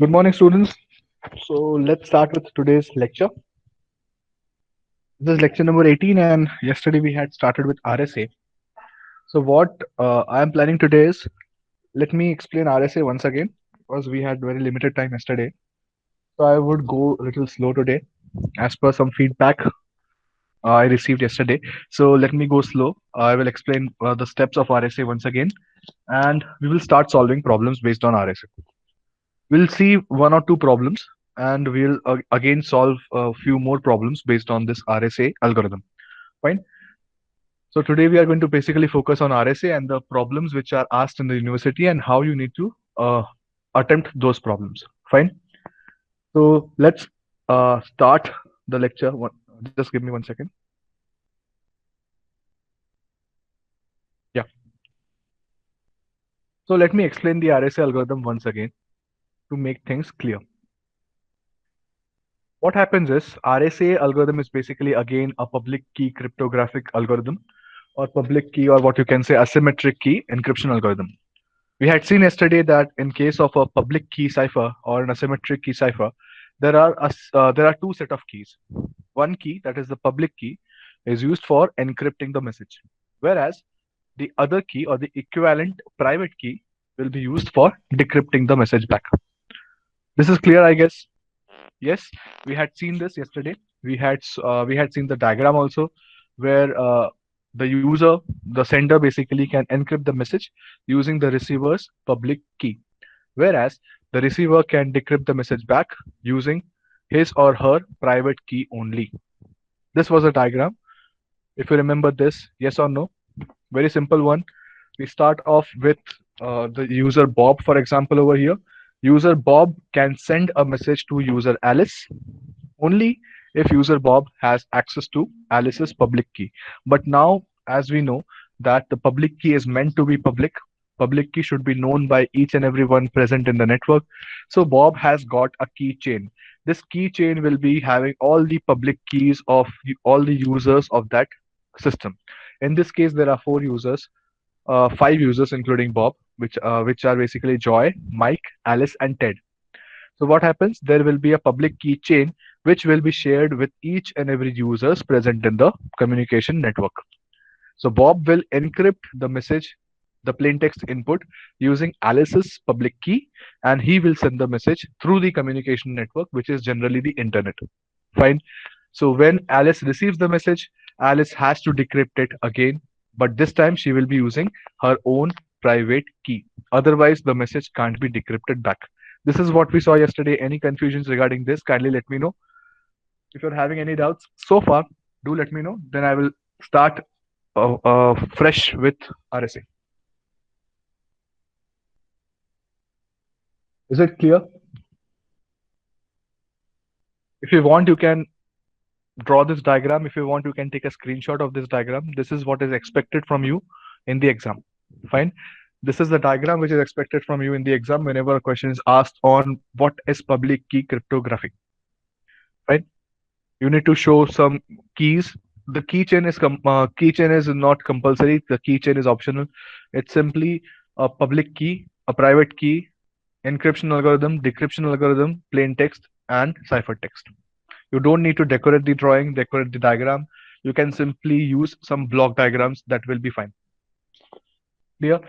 Good morning, students. So let's start with today's lecture. This is lecture number 18, and yesterday we had started with RSA. So what I am planning today is let me explain RSA once again because we had very limited time yesterday. So I would go a little slow today as per some feedback I received yesterday. So let me go slow. I will explain the steps of RSA once again, and we will start solving problems based on RSA. We'll see one or two problems and we'll again solve a few more problems based on this RSA algorithm. Fine. So today we are going to basically focus on RSA and the problems which are asked in the university and how you need to attempt those problems. Fine. So let's start the lecture. Just give me 1 second. Yeah. So let me explain the RSA algorithm once again to make things clear. What happens is RSA algorithm is basically again a public key cryptographic algorithm or public key or what you can say asymmetric key encryption algorithm. We had seen yesterday that in case of a public key cipher or an asymmetric key cipher, there are two set of keys. One key, that is the public key, is used for encrypting the message, whereas the other key or the equivalent private key will be used for decrypting the message back. This is clear, I guess. Yes, we had seen this yesterday. We had seen the diagram also, where the user, the sender, basically can encrypt the message using the receiver's public key, whereas the receiver can decrypt the message back using his or her private key only. This was a diagram. If you remember this, yes or no? Very simple one. We start off with the user Bob, for example, over here. User Bob can send a message to user Alice only if user Bob has access to Alice's public key. But now, as we know, that the public key is meant to be public key should be known by each and everyone present in the network. So Bob has got a keychain. This keychain will be having all the public keys of all the users of that system. In this case, there are four users, five users including Bob, which are basically Joy, Mike, Alice, and Ted. So what happens? There will be a public key chain which will be shared with each and every users present in the communication network. So Bob will encrypt the message, the plain text input using Alice's public key, and he will send the message through the communication network, which is generally the internet. Fine. So when Alice receives the message, Alice has to decrypt it again, but this time she will be using her own private key. Otherwise, the message can't be decrypted back. This is what we saw yesterday. Any confusions regarding this, kindly let me know. If you're having any doubts so far, do let me know. Then I will start fresh with RSA. Is it clear? If you want, you can draw this diagram. If you want, you can take a screenshot of this diagram. This is what is expected from you in the exam. Fine. This is the diagram which is expected from you in the exam whenever a question is asked on what is public key cryptography. Right? You need to show some keys. The keychain is not compulsory. The keychain is optional. It's simply a public key, a private key, encryption algorithm, decryption algorithm, plain text, and ciphertext. You don't need to decorate the drawing, decorate the diagram. You can simply use some block diagrams that will be fine. Clear?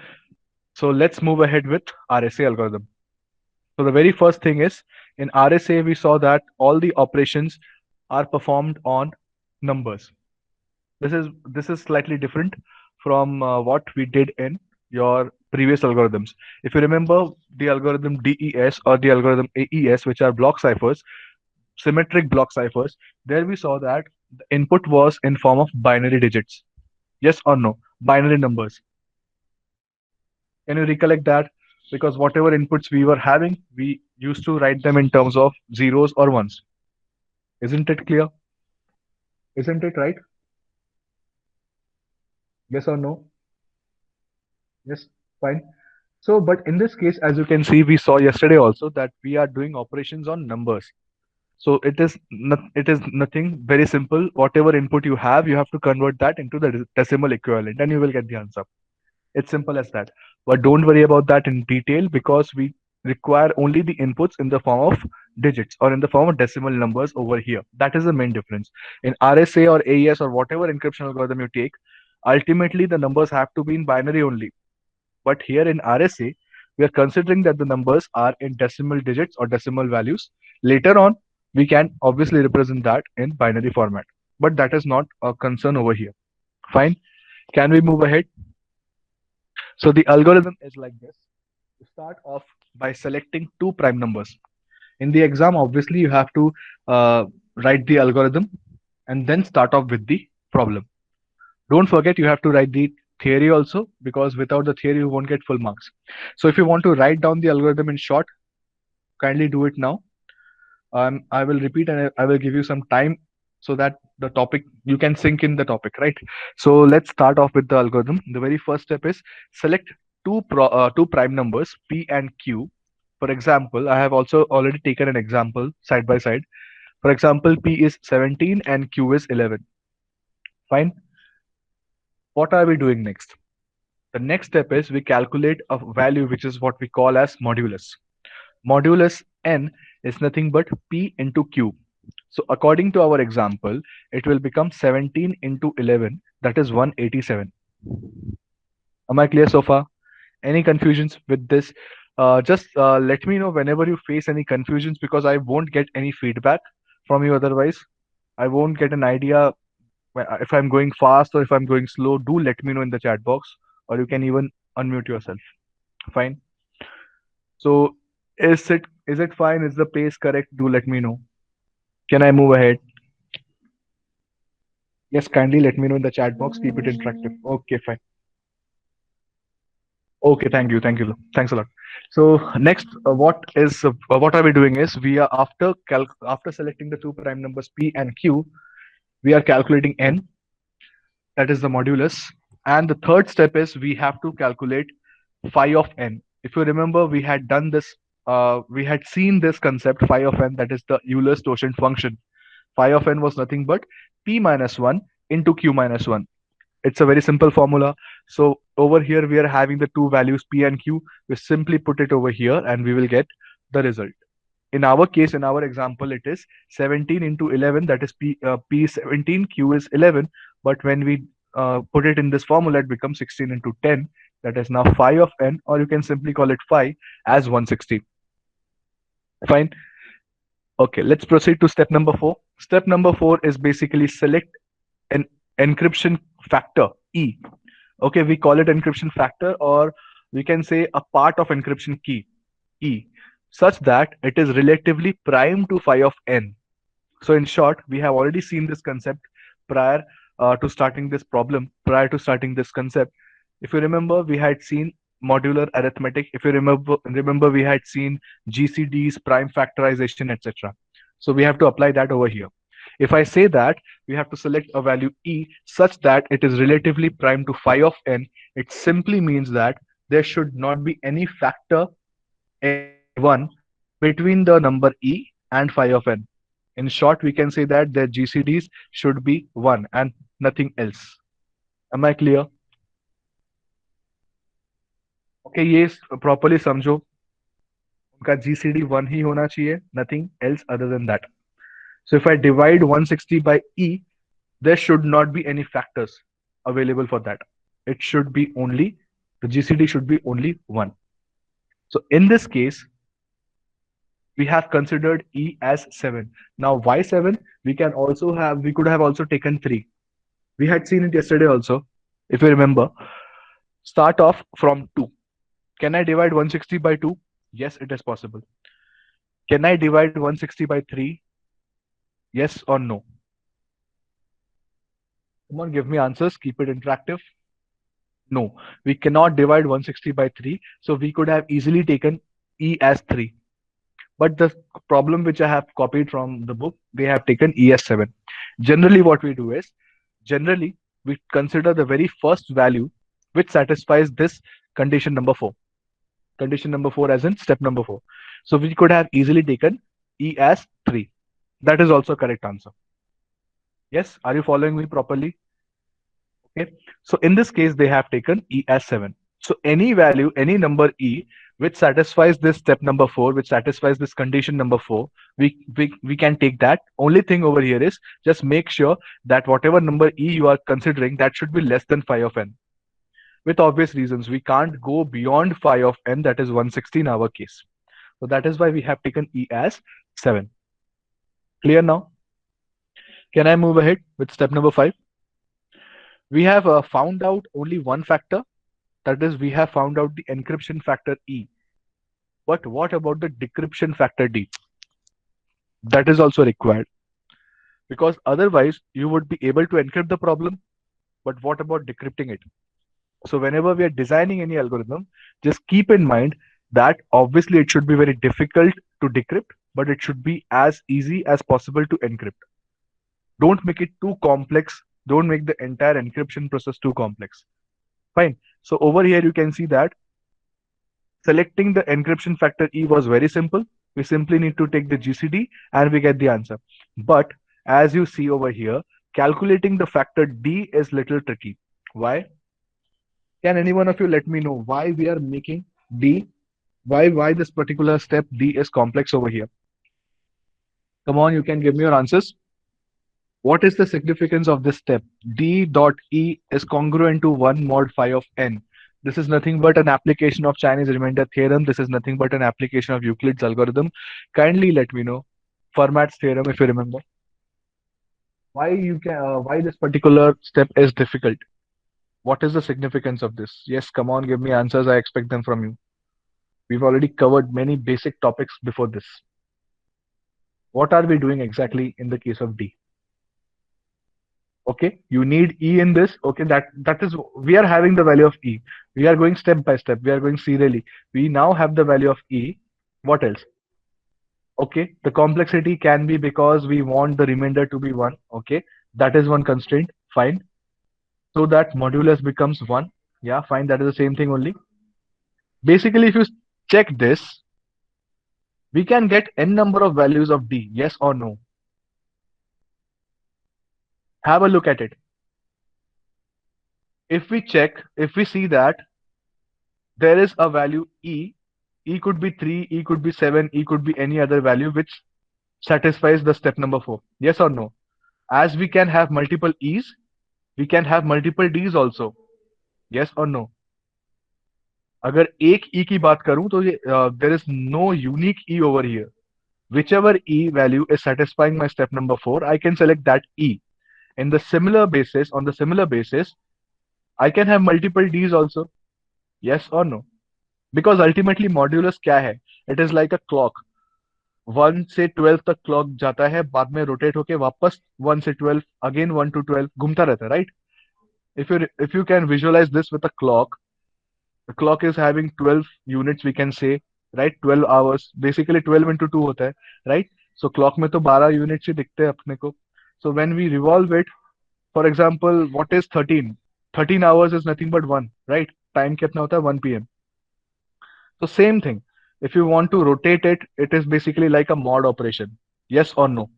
So let's move ahead with RSA algorithm. So the very first thing is in RSA, we saw that all the operations are performed on numbers. This is slightly different from what we did in your previous algorithms. If you remember the algorithm DES or the algorithm AES, which are block ciphers, symmetric block ciphers, there we saw that the input was in form of binary digits. Yes or no? Binary numbers. Can you recollect that? Because whatever inputs we were having, we used to write them in terms of zeros or ones. Isn't it clear? Isn't it right? Yes or no? Yes, fine. So, but in this case, as you can see, we saw yesterday also that we are doing operations on numbers. So it is nothing very simple. Whatever input you have to convert that into the decimal equivalent, and you will get the answer. It's simple as that. But don't worry about that in detail because we require only the inputs in the form of digits or in the form of decimal numbers over here. That is the main difference. In RSA or AES or whatever encryption algorithm you take, ultimately the numbers have to be in binary only. But here in RSA, we are considering that the numbers are in decimal digits or decimal values. Later on, we can obviously represent that in binary format. But that is not a concern over here. Fine. Can we move ahead? So the algorithm is like this. You start off by selecting two prime numbers. In the exam, obviously, you have to write the algorithm and then start off with the problem. Don't forget, you have to write the theory also, because without the theory, you won't get full marks. So if you want to write down the algorithm in short, kindly do it now. I will repeat and I will give you some time so that the topic you can sink in the topic, right? So let's start off with the algorithm. The very first step is select two prime numbers p and q. For example, I have also already taken an example side by side. For example, p is 17 and q is 11. Fine. What are we doing next? The next step is we calculate a value which is what we call as modulus. Modulus n is nothing but p into q. So according to our example, it will become 17 into 11, that is 187. Am I clear so far? Any confusions with this? Just let me know whenever you face any confusions, because I won't get any feedback from you otherwise. I won't get an idea if I'm going fast or if I'm going slow. Do let me know in the chat box, or you can even unmute yourself. Fine. So is it fine? Is the pace correct? Do let me know. Can I move ahead? Yes, kindly let me know in the chat box. Keep it interactive. Okay, fine. Okay, thank you, thank you, thanks a lot. So next, what are we doing is we are after selecting the two prime numbers p and q, we are calculating n, that is the modulus, and the third step is we have to calculate phi of n. If you remember, we had done this. We had seen this concept phi of n, that is the Euler's tangent function. Phi of n was nothing but p minus 1 into q minus 1. It's a very simple formula. So over here we are having the two values p and q. We simply put it over here and we will get the result. In our case, in our example, it is 17 into 11, that is p 17, q is 11. But when we put it in this formula, it becomes 16 into 10, that is now phi of n, or you can simply call it phi as 160. Fine. Okay, let's proceed to step number 4. Step number 4 is basically select an encryption factor E. Okay, we call it encryption factor, or we can say a part of encryption key E, such that it is relatively prime to phi of n. So in short, we have already seen this concept prior to starting this problem, prior to starting this concept. If you remember, we had seen modular arithmetic. If you remember we had seen GCDs, prime factorization, etc. So we have to apply that over here. If I say that we have to select a value e such that it is relatively prime to phi of n, it simply means that there should not be any factor one between the number e and phi of n. In short, we can say that their GCDs should be 1 and nothing else. Am I clear? Okay, ये properly समझो. उनका GCD 1 ही होना चाहिए, nothing else other than that. So if I divide 160 by E, there should not be any factors available for that. It should be only, the GCD should be only 1. So in this case, we have considered E as 7. Now why 7? We could have also taken 3. We had seen it yesterday also, if you remember. Start off from 2. Can I divide 160 by 2? Yes, it is possible. Can I divide 160 by 3? Yes or no? Come on, give me answers. Keep it interactive. No, we cannot divide 160 by 3. So we could have easily taken E as 3. But the problem which I have copied from the book, they have taken E as 7. Generally, what we do is, generally, we consider the very first value which satisfies this condition number 4. Condition number 4 as in step number 4. So we could have easily taken E as 3. That is also a correct answer. Yes, are you following me properly? Okay, so in this case, they have taken E as 7. So any value, any number E, which satisfies this step number 4, which satisfies this condition number 4, we can take that. Only thing over here is just make sure that whatever number E you are considering, that should be less than phi of n. With obvious reasons, we can't go beyond phi of n, that is 160 in our case. So that is why we have taken E as 7. Clear now? Can I move ahead with step number 5? We have found out only one factor, that is, we have found out the encryption factor E. But what about the decryption factor D? That is also required, because otherwise you would be able to encrypt the problem, but what about decrypting it? So whenever we are designing any algorithm, just keep in mind that obviously it should be very difficult to decrypt, but it should be as easy as possible to encrypt. Don't make it too complex. Don't make the entire encryption process too complex. Fine. So over here you can see that selecting the encryption factor E was very simple. We simply need to take the GCD and we get the answer. But as you see over here, calculating the factor D is little tricky. Why? Can any one of you let me know why we are making D? Why this particular step D is complex over here? Come on, you can give me your answers. What is the significance of this step? D dot E is congruent to 1 mod phi of n. This is nothing but an application of Chinese remainder theorem. This is nothing but an application of Euclid's algorithm. Kindly let me know Fermat's theorem if you remember. Why this particular step is difficult? What is the significance of this? Yes, come on, give me answers. I expect them from you. We've already covered many basic topics before this. What are we doing exactly in the case of D? Okay, you need E in this. Okay, that is, we are having the value of E. We are going step by step. We are going serially. We now have the value of E. What else? Okay, the complexity can be because we want the remainder to be 1. Okay, that is one constraint. Fine. So that modulus becomes 1. Yeah, fine. That is the same thing only. Basically, if you check this, we can get n number of values of D. Yes or no? Have a look at it. If we check, if we see that there is a value E, E could be 3, E could be 7, E could be any other value which satisfies the step number 4. Yes or no? As we can have multiple E's, we can have multiple D's also. Yes or no? अगर एक E की बात करूं तो ये there is no unique E over here. Whichever E value is satisfying my step number 4, I can select that E. In the similar basis, on the similar basis, I can have multiple D's also. Yes or no? Because ultimately modulus क्या है? It is like a clock. 1 से 12 तक clock जाता है, बाद में rotate होके वापस 1 से 12, अगेन 1 to 12 घूमता रहता है, right? If you can visualize this with a clock, the clock is having 12 units, we can say, right? 12 hours, basically 12 into 2 होता है, right? So clock में तो 12 units ही दिखते हैं अपने को. So when we revolve it, for example, what is 13? 13 hours is nothing but 1, right? Time कितना होता है? 1 p.m. So same thing. If you want to rotate it, it is basically like a mod operation. Yes or no?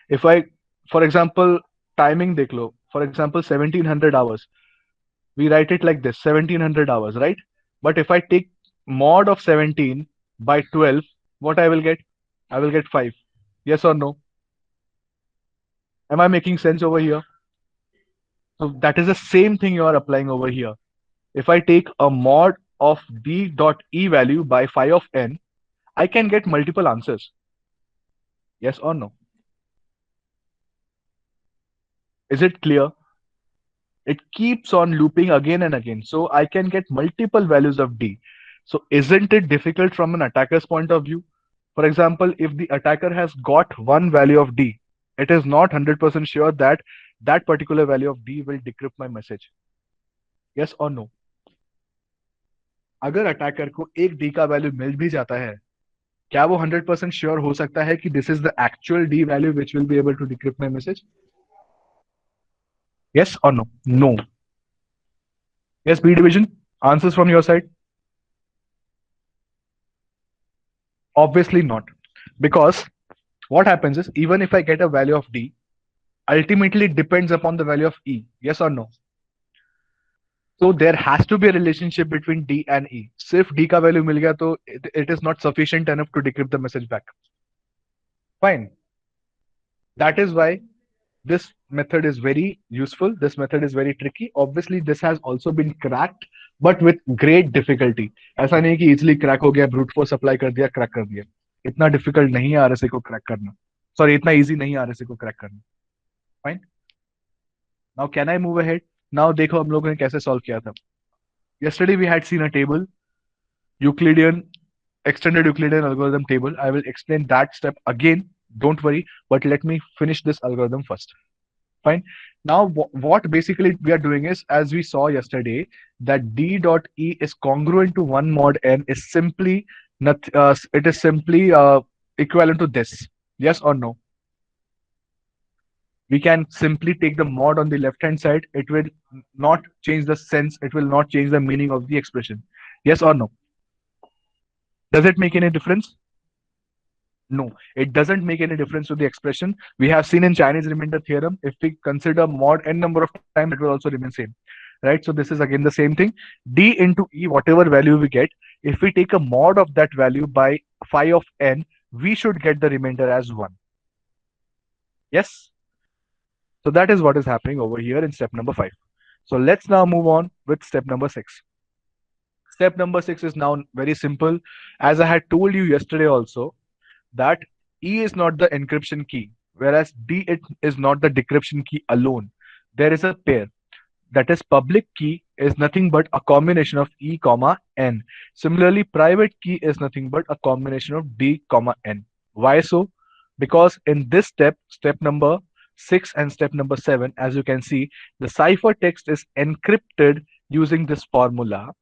If I, for example, timing देख लो. For example, 1700 hours. We write it like this, 1700 hours, right? But if I take mod of 17 by 12, what I will get? I will get 5. Yes or no? Am I making sense over here? So that is the same thing you are applying over here. If I take a mod of d dot e value by phi of n, I can get multiple answers. Yes or no? Is it clear? It keeps on looping again and again. So I can get multiple values of D. So isn't it difficult from an attacker's point of view? For example, if the attacker has got one value of D, it is not 100% sure that that particular value of D will decrypt my message. Yes or no? अगर attacker को एक D का value मिल भी जाता है, क्या वो 100% sure हो सकता है कि this is the actual D value which will be able to decrypt my message? Yes or no? No. Yes, B division. Answers from your side? Obviously not. Because what happens is, even if I get a value of D, ultimately it depends upon the value of E. Yes or no? So there has to be a relationship between D and E. सिर्फ D का value मिल गया तो it is not sufficient enough to decrypt the message back. Fine. That is why this method is very useful. This method is very tricky. Obviously, this has also been cracked, but with great difficulty. ऐसा नहीं कि easily crack हो गया, brute force apply कर दिया, crack कर दिया. इतना difficult नहीं है RSA को crack करना. Sorry, इतना easy नहीं है RSA को crack करना. Fine. Now can I move ahead? Now देखो हम लोगों ने कैसे solve किया था. Yesterday we had seen a table, Euclidean extended Euclidean algorithm table. I will explain that step again. Don't worry, but let me finish this algorithm first. Fine. Now, what basically we are doing is, as we saw yesterday, that D dot E is congruent to 1 mod N is simply not, it is simply equivalent to this. Yes or no? We can simply take the mod on the left hand side. It will not change the sense. It will not change the meaning of the expression. Yes or no? Does it make any difference? No, it doesn't make any difference to the expression. We have seen in Chinese remainder theorem, if we consider mod n number of times, it will also remain same, right? So this is again the same thing. D into E, whatever value we get, if we take a mod of that value by phi of n, we should get the remainder as 1. Yes? So that is what is happening over here in step number 5. So let's now move on with step number 6. Step number 6 is now very simple. As I had told you yesterday also, that E is not the encryption key, whereas D it is not the decryption key alone. There is a pair. That is, public key is nothing but a combination of E comma N. Similarly, private key is nothing but a combination of D comma N. Why so? Because in this step, step number 6 and step number 7, as you can see, the ciphertext is encrypted using this formula.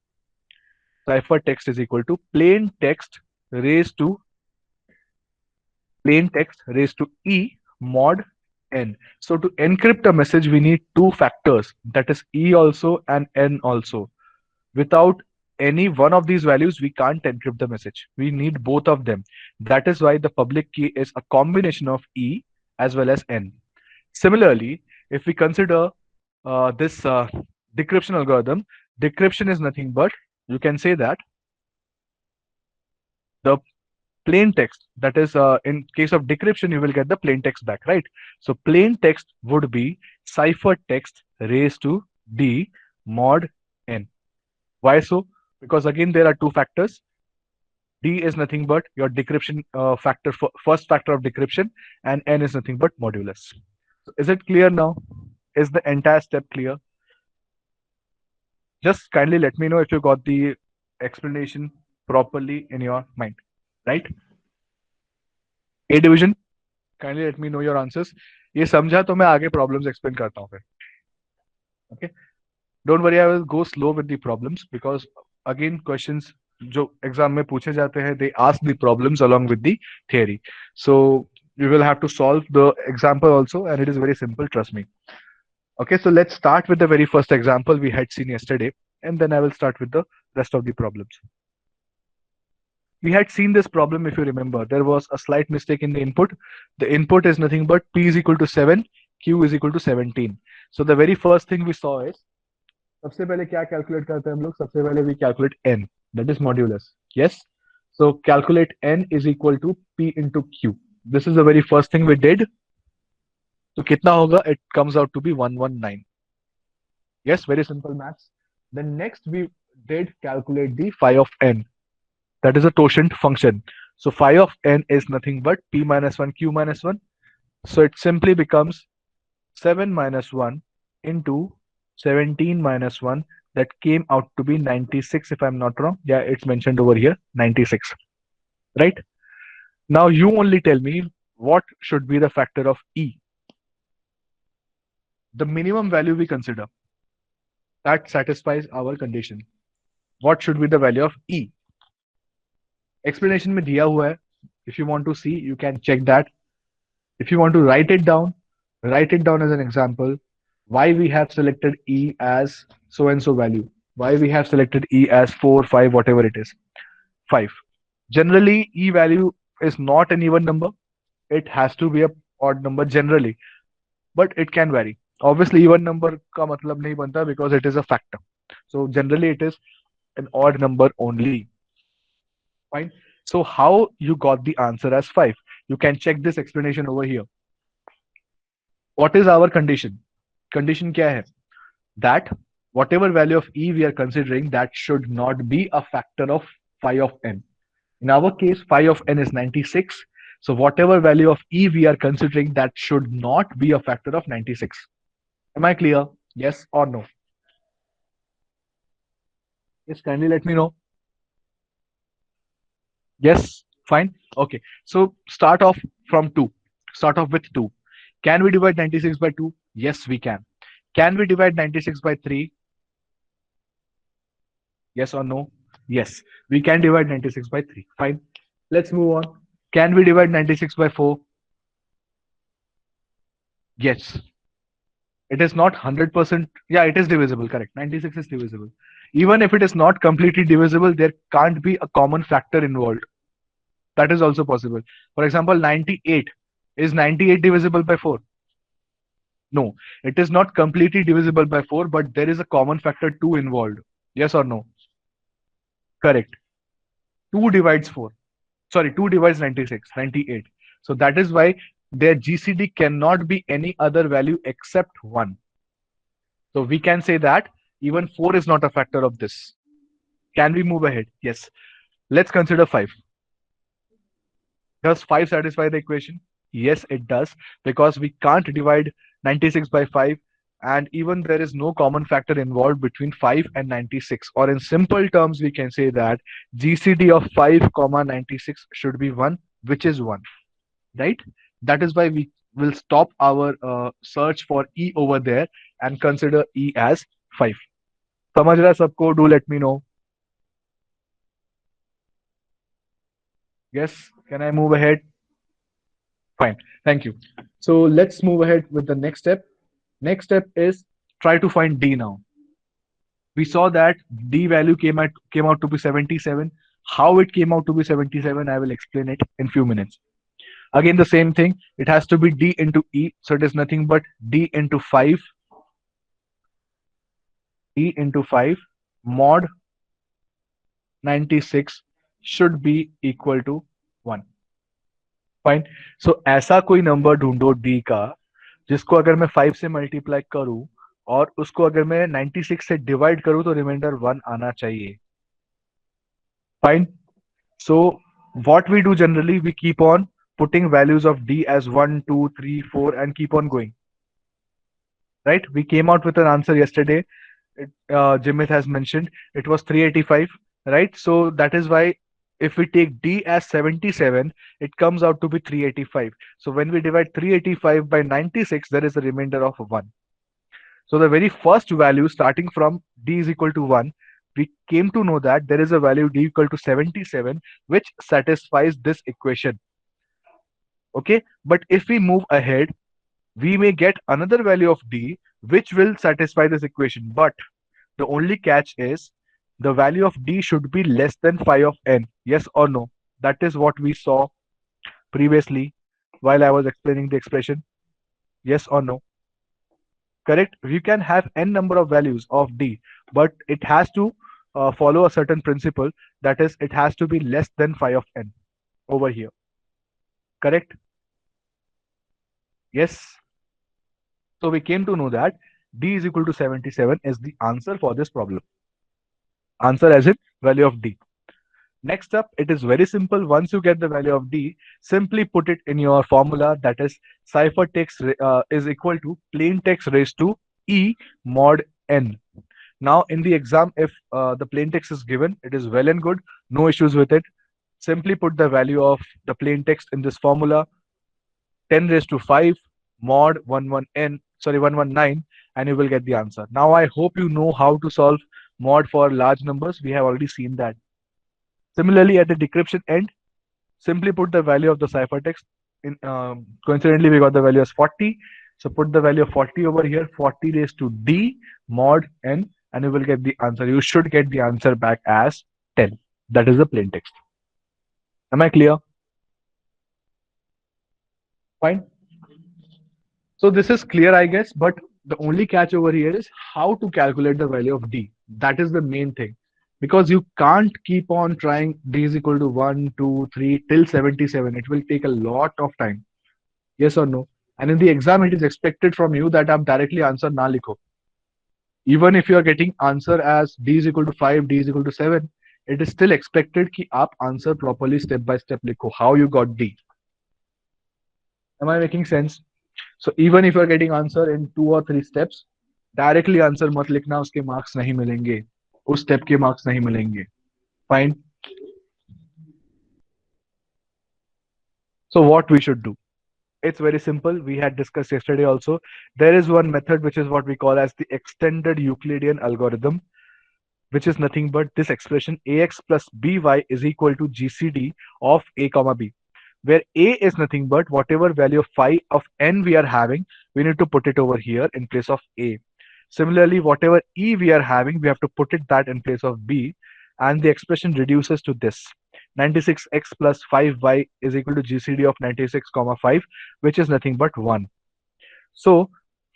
Ciphertext is equal to plain text raised to E mod n. So to encrypt a message, we need two factors, that is E also and N also. Without any one of these values, we can't encrypt the message. We need both of them. That is why the public key is a combination of E as well as N. Similarly, if we consider this decryption algorithm, decryption is nothing but, you can say that the plain text, that is in case of decryption you will get the plain text back, right? So plain text would be ciphertext raised to D mod N. Why so? Because again there are two factors. D is nothing but your decryption factor, first factor of decryption, and N is nothing but modulus. So is it clear now? Is the entire step clear? Just kindly let me know if you got the explanation properly in your mind, right? A division, kindly let me know your answers. ये समझा तो मैं आगे problems explain करता हूँ फिर. Okay, don't worry, I will go slow with the problems because again questions जो exam में पूछे जाते हैं, they ask the problems along with the theory. So you will have to solve the example also, and it is very simple, trust me. Okay, so let's start with the very first example we had seen yesterday, and then I will start with the rest of the problems. We had seen this problem, if you remember. There was a slight mistake in the input. The input is nothing but P is equal to 7, Q is equal to 17. So the very first thing we saw is, सबसे पहले क्या calculate करते हैं हम लोग? सबसे पहले we calculate N, that is modulus. Yes? So calculate N is equal to P into Q. This is the very first thing we did. So कितना होगा? It comes out to be 119. Yes, very simple maths. Then next we did calculate the phi of N. That is a totient function. So phi of N is nothing but P minus 1, Q minus 1. So it simply becomes 7 minus 1 into 17 minus 1. That came out to be 96 if I'm not wrong. Yeah, it's mentioned over here, 96. Right? Now you only tell me what should be the factor of E. The minimum value we consider that satisfies our condition. What should be the value of E? Explanation में दिया हुआ है. If you want to see, you can check that. If you want to write it down as an example. Why we have selected E as so and so value? Why we have selected E as 4, 5, whatever it is? 5. Generally, E value is not an even number. It has to be a odd number generally, but it can vary. Obviously, even number का मतलब नहीं बनता because it is a factor. So generally it is an odd number only. Fine. So how you got the answer as 5? You can check this explanation over here. What is our condition? Condition क्या है? That whatever value of e we are considering, that should not be a factor of phi of n. In our case, phi of n is 96. So whatever value of e we are considering, that should not be a factor of 96. Am I clear? Yes or no? Yes, kindly let me know. Yes, fine. Okay. So start off from 2. Start off with 2. Can we divide 96 by 2? Yes, we can. Can we divide 96 by 3? Yes or no? Yes, we can divide 96 by 3. Fine. Let's move on. Can we divide 96 by 4? Yes. It is not 100%. Yeah, it is divisible. Correct. 96 is divisible. Even if it is not completely divisible, there can't be a common factor involved. That is also possible. For example, 98. Is 98 divisible by 4? No. It is not completely divisible by 4, but there is a common factor 2 involved. Yes or no? Correct. 2 divides 4. Sorry, 2 divides 96, 98. So that is why their GCD cannot be any other value except 1. So we can say that even 4 is not a factor of this. Can we move ahead? Yes. Let's consider 5. Does 5 satisfy the equation? Yes, it does, because we can't divide 96 by 5, and even there is no common factor involved between 5 and 96. Or in simple terms, we can say that GCD of 5 comma 96 should be 1, which is 1, right? That is why we will stop our search for E over there and consider E as 5. समझ रहा है सबको? Do let me know. Yes, can I move ahead? Fine, thank you. So let's move ahead with the next step. Next step is try to find D now. We saw that D value came out to be 77. How it came out to be 77, I will explain it in few minutes. Again, the same thing. It has to be D into E. So it is nothing but D into 5. D into 5 mod 96 should be equal to 1. Fine. सो ऐसा कोई number ढूंढो D का जिसको अगर मैं 5 से multiply करूं और उसको अगर मैं 96 से डिवाइड करूं तो रिमाइंडर 1 आना चाहिए. Fine. So what we do generally, we keep on putting values of d as 1, 2, 3, 4 and keep on going, right? We came out with an answer yesterday. Jimith has mentioned it was 385, right? So that is why if we take d as 77, it comes out to be 385. So when we divide 385 by 96, there is a remainder of 1. So the very first value starting from d is equal to 1, we came to know that there is a value d equal to 77 which satisfies this equation. Okay, but if we move ahead, we may get another value of d which will satisfy this equation. But the only catch is the value of d should be less than phi of n. Yes or no? That is what we saw previously while I was explaining the expression. Yes or no? Correct. You can have n number of values of d, but it has to follow a certain principle. That is, it has to be less than phi of n over here. Correct? Yes. So we came to know that d is equal to 77 is the answer for this problem. Answer as in value of d. Next up, it is very simple. Once you get the value of d, simply put it in your formula, that is ciphertext is equal to plain text raised to e mod n. Now in the exam, if the plain text is given, it is well and good, no issues with it. Simply put the value of the plain text in this formula, 10 raised to 5 mod 119, and you will get the answer. Now I hope you know how to solve mod for large numbers. We have already seen that. Similarly, at the decryption end, simply put the value of the ciphertext. Coincidentally, we got the value as 40. So put the value of 40 over here, 40 raised to d mod n, and you will get the answer. You should get the answer back as 10. That is the plain text. Am I clear? Fine. So this is clear, I guess, but the only catch over here is how to calculate the value of d. That is the main thing. Because you can't keep on trying d is equal to 1, 2, 3 till 77. It will take a lot of time. Yes or no? And in the exam, it is expected from you that आप directly answer ना लिखो. Even if you are getting answer as d is equal to 5, d is equal to 7, it is still expected कि आप answer properly step by step लिखो. How you got d. Am I making sense? So even if you are getting answer in 2 or 3 steps, directly answer मत लिखना, उसके marks नहीं मिलेंगे. उस step के marks नहीं मिलेंगे. Fine. So what we should do? It's very simple. We had discussed yesterday also. There is one method which is what we call as the extended Euclidean algorithm, which is nothing but this expression ax plus by is equal to GCD of a comma b, where a is nothing but whatever value of phi of n we are having, we need to put it over here in place of a. Similarly, whatever e we are having, we have to put it that in place of b, and the expression reduces to this. 96x plus 5y is equal to GCD of 96 comma 5, which is nothing but 1. So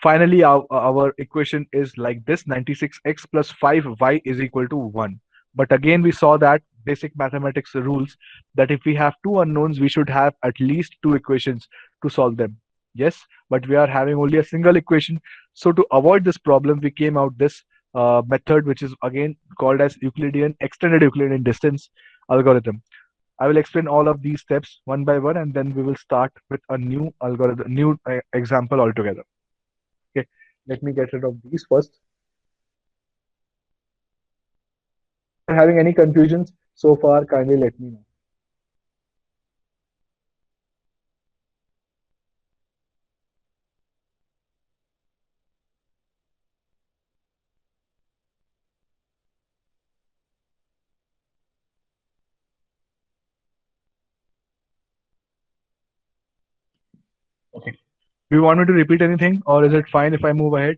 finally, our equation is like this: 96x plus 5y is equal to 1. But again, we saw that basic mathematics rules that if we have two unknowns, we should have at least two equations to solve them. Yes, but we are having only a single equation. So to avoid this problem, we came out this method, which is again called as Euclidean extended Euclidean distance algorithm. I will explain all of these steps one by one, and then we will start with a new algorithm, new example altogether. Okay, let me get rid of these first. If you're having any confusions so far, kindly let me know. Okay. Do you want me to repeat anything, or is it fine if I move ahead?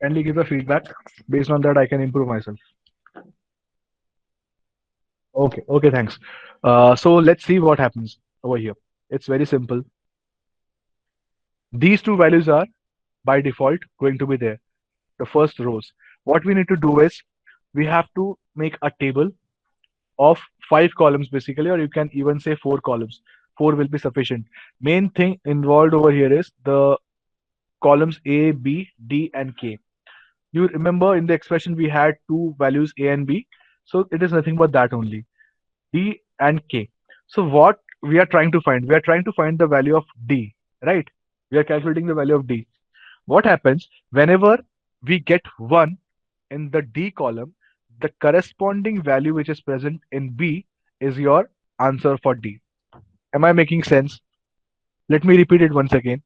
Kindly give a feedback. Based on that, I can improve myself. Okay. Okay. Thanks. So let's see what happens over here. It's very simple. These two values are by default going to be there. The first rows. What we need to do is we have to make a table of 5 columns basically, or you can even say 4 columns. Four will be sufficient. Main thing involved over here is the columns A, B, D, and K. You remember in the expression we had two values A and B, so it is nothing but that only, D and K. So what we are trying to find? We are trying to find the value of D, right? We are calculating the value of D. What happens whenever we get 1 in the D column, the corresponding value which is present in B is your answer for D. Am I making sense? Let me repeat it once again.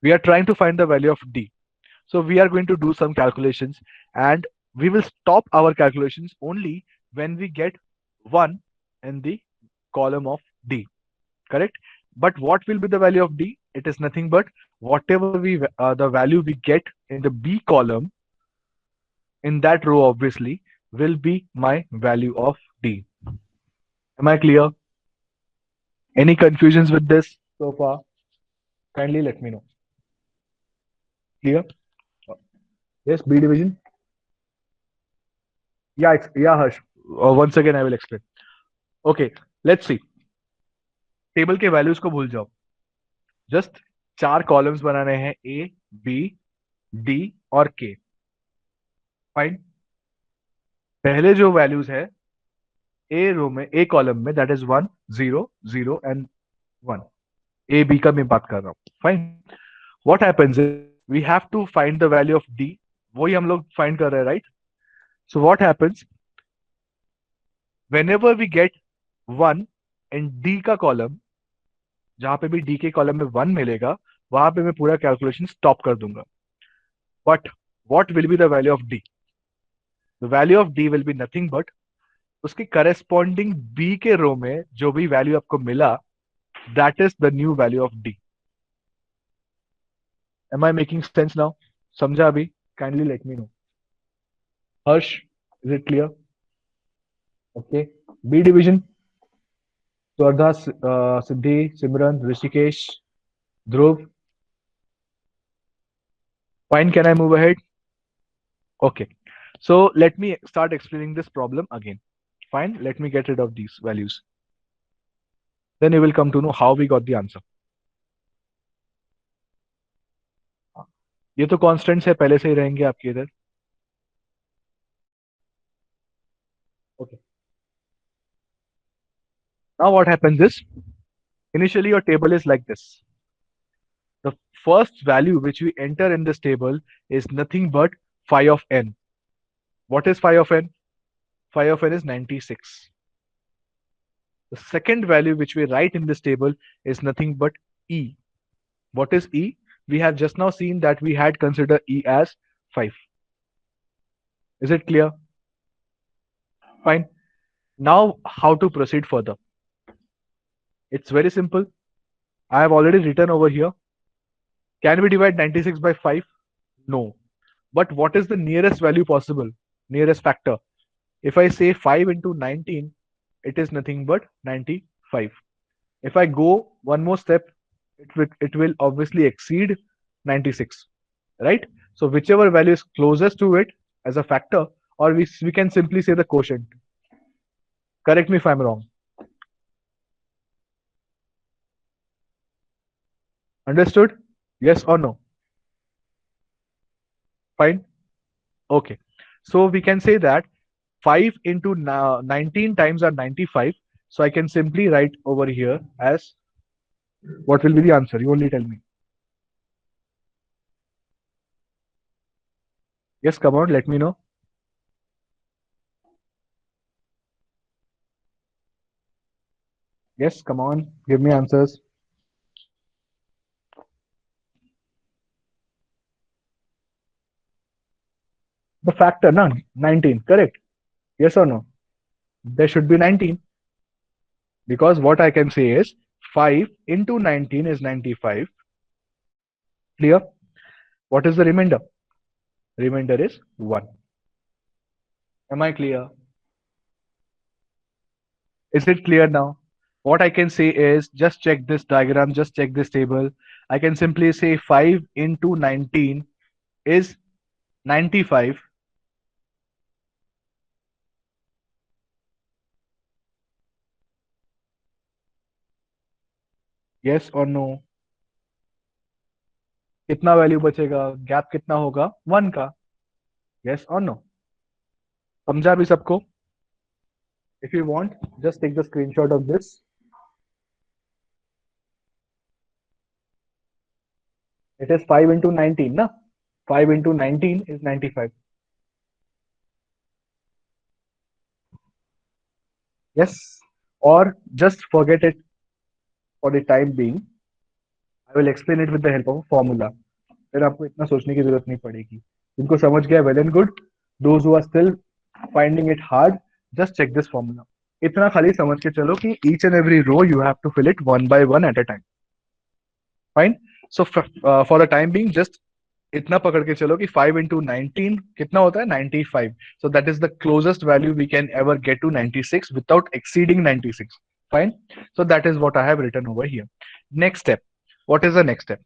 We are trying to find the value of D. So we are going to do some calculations, and we will stop our calculations only when we get 1 in the column of D, correct? But what will be the value of D? It is nothing but whatever the value we get in the B column in that row obviously will be my value of D. Am I clear? Any confusions with this so far? Kindly let me know. Clear? Yes, B division. Yeah, yeah, Harsh. Once again, I will explain. Okay, let's see. Table के values को भूल जाओ. Just 4 columns बनाने हैं, ए, B, D और के. Fine. पहले जो वैल्यूज है ए रो में, ए कॉलम में, that is 1, 0, 0 and 1. A B का मैं बात कर रहा हूँ. Fine. What happens is we have to find the value of D. वही हम लोग फाइंड कर रहे हैं, right? So what happens whenever we get 1 in D का कॉलम, जहां पे भी डी के कॉलम में 1 मिलेगा, वहां पे मैं पूरा कैलकुलेशन स्टॉप कर दूंगा. But what will be the value of D? The value of D will be nothing but उसके करस्पॉन्डिंग बी के रो में जो भी वैल्यू आपको मिला, that is the new value of D. Am I making sense now? समझा अभी? Kindly let me know. Harsh, is it clear? Okay. B division. Swardha, Siddhi, Simran, Rishikesh, Dhruv. Fine. Can I move ahead? Okay. So let me start explaining this problem again. Fine. Let me get rid of these values. Then you will come to know how we got the answer. ये तो constants है पहले से ही रहेंगे आपके इधर. Okay. Now what happens is initially your table is like this. The first value which we enter in this table is nothing but phi of n. What is phi of n? Phi of n is 96. The second value which we write in this table is nothing but e. What is e? We have just now seen that we had considered e as 5. Is it clear? Fine. Now, how to proceed further? It's very simple. I have already written over here. Can we divide 96 by 5? No. But what is the nearest value possible? Nearest factor. If I say 5 into 19, it is nothing but 95. If I go one more step, it will obviously exceed 96, right? So whichever value is closest to it as a factor, or we can simply say the quotient. Correct me if I'm wrong. Understood? Yes or no? Fine. Okay. So we can say that 5 into 19 times are 95. So I can simply write over here as what will be the answer? You only tell me. Yes, come on, let me know. Yes, come on, give me answers. The factor, no, 19, correct? Yes or no? There should be 19 because what I can say is 5 into 19 is 95. Clear? What is the remainder? Remainder is 1. Am I clear? Is it clear now? What I can say is just check this diagram, just check this table. I can simply say 5 into 19 is 95. Yes or no? कितना value बचेगा? Gap कितना होगा? 1 का. Yes or no? समझा भी सबको? If you want, just take the screenshot of this. It is 5 into 19, na? 5 into 19 is 95. Yes, or just forget it for the time being. I will explain it with the help of a formula. फिर आपको इतना सोचने की जरूरत नहीं पड़ेगी. जिनको समझ गया well and good. Those who are still finding it hard, just check this formula. इतना खाली समझ के चलो कि each and every row you have to fill it one by one at a time. Fine. So for the time being, just इतना पकड़ के चलो कि 5 into 19 कितना होता है? 95. So that is the closest value we can ever get to 96 without exceeding 96. Fine. So that is what I have written over here. Next step. What is the next step?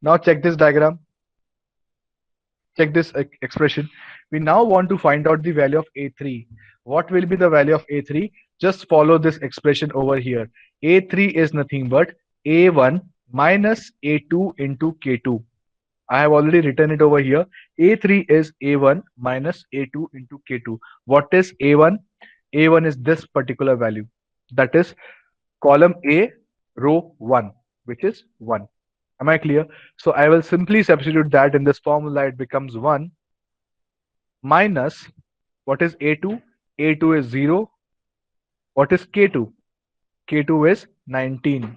Now check this diagram. Check this expression. We now want to find out the value of A3. What will be the value of A3? Just follow this expression over here. A3 is nothing but A1 minus A2 into K2. I have already written it over here. A3 is A1 minus A2 into K2. What is A1? A1 is this particular value. That is column A, row 1, which is 1. Am I clear? So I will simply substitute that in this formula. It becomes 1 minus what is A2? A2 is 0. What is K2? K2 is 19.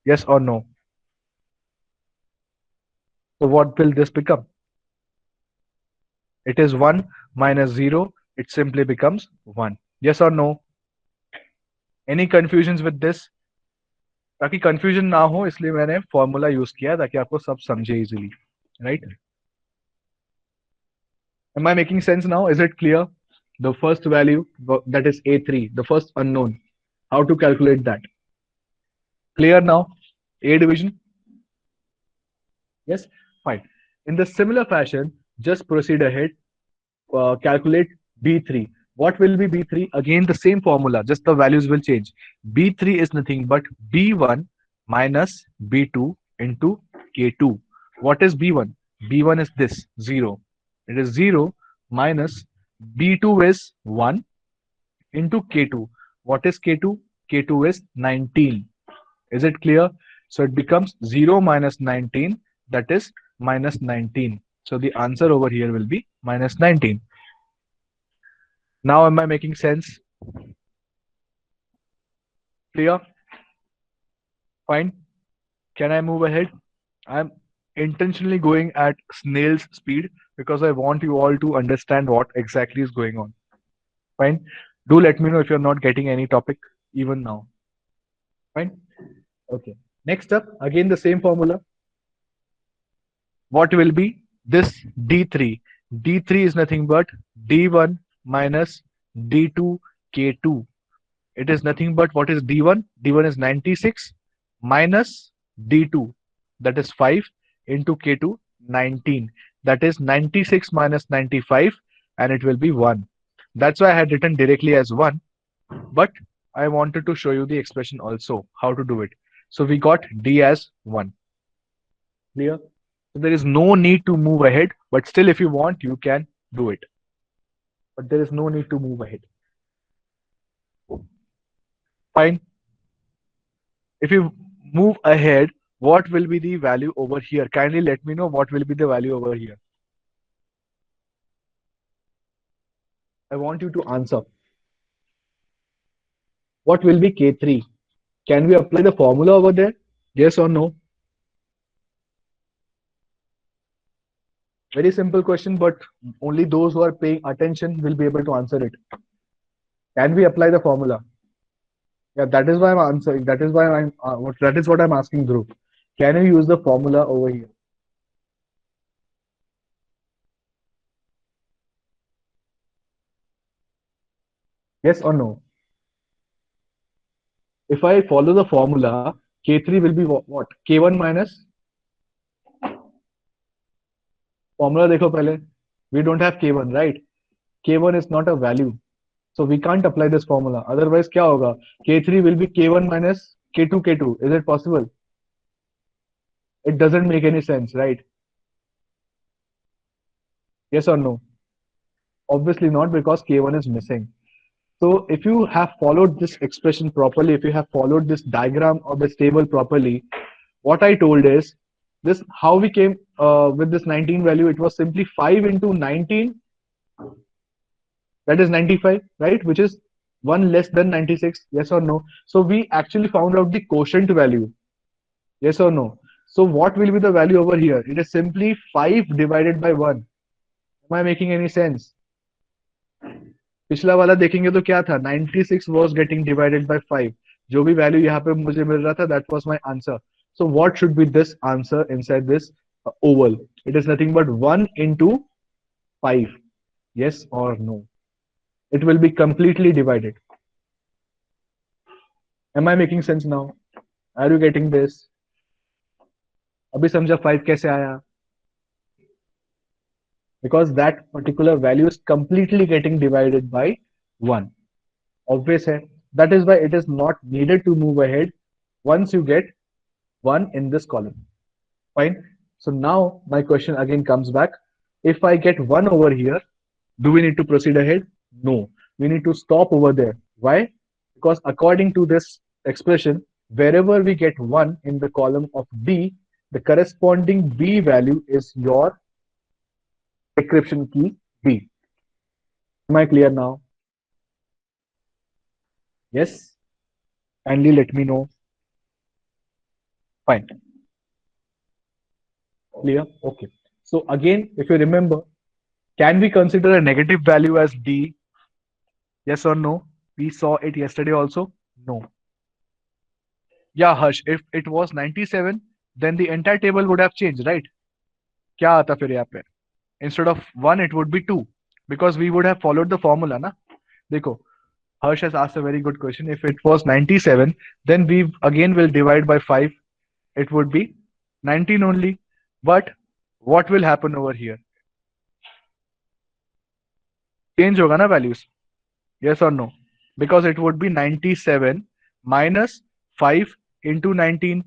Yes or no? So what will this become? It is 1 minus 0. It simply becomes 1. Yes or no? Any confusions with this? ताकि confusion ना हो इसलिए मैंने formula use किया ताकि आपको सब समझे easily, right? Am I making sense now? Is it clear? The first value, that is A3, the first unknown. How to calculate that? Clear now? A division? Yes? Fine. In the similar fashion, just proceed ahead. calculate B3. What will be B3? Again, the same formula, just the values will change. B3 is nothing but B1 minus B2 into K2. What is B1? B1 is this, 0. It is 0 minus B2 is 1 into K2. What is K2? K2 is 19. Is it clear? So it becomes 0 minus 19, that is minus 19. So the answer over here will be minus 19. Now am I making sense? Clear? Fine. Can I move ahead? I'm intentionally going at snail's speed because I want you all to understand what exactly is going on. Fine. Do let me know if you're not getting any topic even now. Fine. Okay. Next up, again the same formula. What will be this D3? D3 is nothing but D1 minus D2 K2. It is nothing but what is D1? D1 is 96 minus D2, that is 5 into K2, 19. That is 96 minus 95, and it will be 1. That's why I had written directly as 1, but I wanted to show you the expression also, how to do it. So we got D as 1. Clear? So there is no need to move ahead, but still if you want, you can do it. But there is no need to move ahead. Fine. If you move ahead, what will be the value over here? Kindly let me know what will be the value over here. I want you to answer. What will be K3? Can we apply the formula over there? Yes or no? Very simple question, but only those who are paying attention will be able to answer it. Can we apply the formula? Yeah, that is why I'm answering. That is why that is what I'm asking Dhruv. Can you use the formula over here? Yes or no? If I follow the formula, K3 will be what? K1 minus formula देखो पहले. We don't have K1, right? K1 is not a value. So we can't apply this formula. Otherwise क्या होगा? K3 will be K1 minus K2 K2. Is it possible? It doesn't make any sense, right? Yes or no? Obviously not, because K1 is missing. So if you have followed this expression properly, if you have followed this diagram of this table properly, what I told is this, how we came with this 19 value. It was simply 5 into 19, that is 95, right? Which is 1 less than 96. Yes or no? So we actually found out the quotient value. Yes or no? So what will be the value over here? It is simply 5 divided by 1. Am I making any sense? पिछला वाला देखेंगे तो क्या था? 96 was getting divided by 5. जो भी value यहाँ पे मुझे मिल रहा था, that was my answer. So what should be this answer inside this oval? It is nothing but 1 into 5. Yes or no? It will be completely divided. Am I making sense now? Are you getting this? अभी समझा 5 कैसे आया? Because that particular value is completely getting divided by 1. Obvious hai. That is why it is not needed to move ahead once you get 1 in this column. Fine. So now my question again comes back. If I get 1 over here, do we need to proceed ahead? No. We need to stop over there. Why? Because according to this expression, wherever we get 1 in the column of D, the corresponding B value is your decryption key B. Am I clear now? Yes? Kindly let me know. Fine. Clear? Okay. So again, if you remember, can we consider a negative value as D? Yes or no? We saw it yesterday also. No. Yeah, Harsh, if it was 97, then the entire table would have changed, right? क्या आता फिर यहाँ पे? Instead of 1, it would be 2, because we would have followed the formula, ना? देखो, Harsh has asked a very good question. If it was 97, then we again will divide by 5. It would be 19 only. But what will happen over here? Change होगा ना values, yes और no? Because it would be 97 minus 5 into 19,